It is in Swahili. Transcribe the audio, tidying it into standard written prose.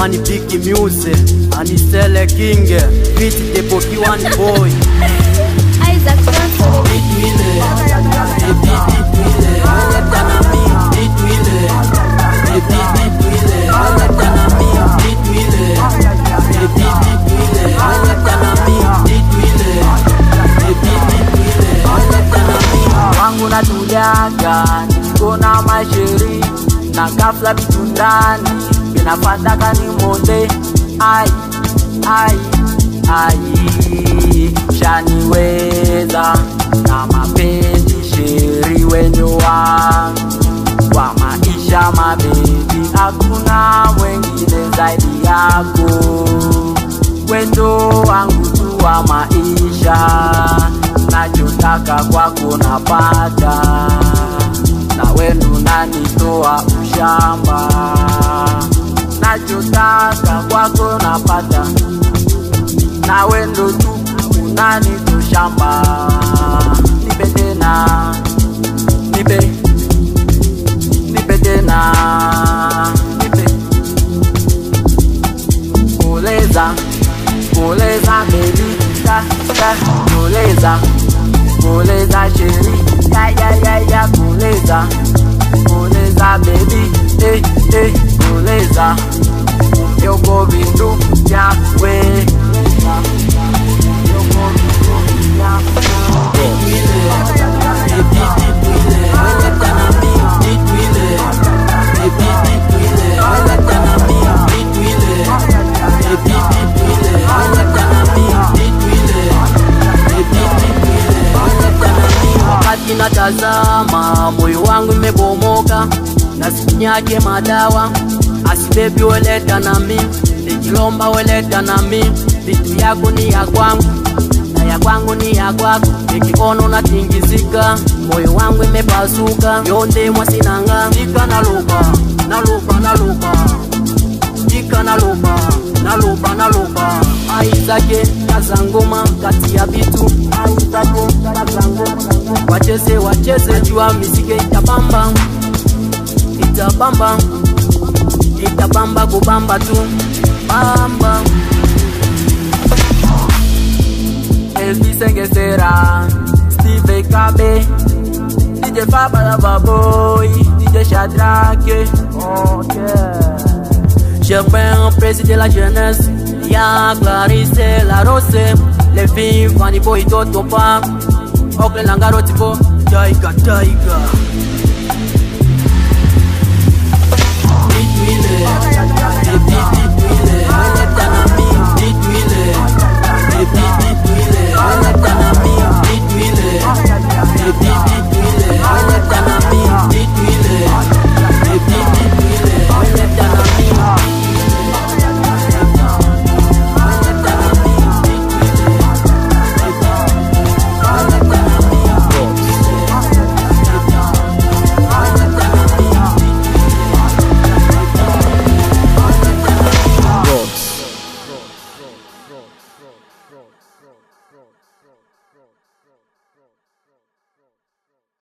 Mani Biki Music, Anisele King, Beat Depoki One Boy. Isaac Franco. Wangu natuliaga, niko na masheri na ghafla vitu ndani vinapataka ni monde. Ai, ai, ai, shaniweza na mapenzi sheri wenyo wangu kwa maisha mabebi, hakuna mwengine zaidi yako. Wendo wangu tu wa maisha, nachotaka kwako napata, na wendo unanitoa ushamba. Nachotaka kwako napata, na wendo tu unanitoa ushamba. Nipe tena, nipe tena, nipe. Koleza baby, koleza sheri, ya, koleza baby, koleza yoko vindu yawe. Wakati natazama moyo wangu imebomoka, nasinyake madawa. Asibebi weleta na mi, nikilomba weleta na mi. Vitu yako ni ya kwangu, na ya kwangu ni ya kwako. Nikikono natingizika, moyo wangu imepasuka. Yonde mwasinanga, ika nalupa, ika nalupa. Aizake kazangoma kati ya bitu, aizake kazangoma. Wacheze jua mizike itabamba kubamba tu bamba. Elvis Engesera, Steve Kabe, DJ Faba Boy, DJ Shadrake. Germain, président de la jeunesse, ya Clarisse La Rose, les filles Fanny Boy Toto Pa, Oakland Langarotipo, Taiga. Beat Wheeler,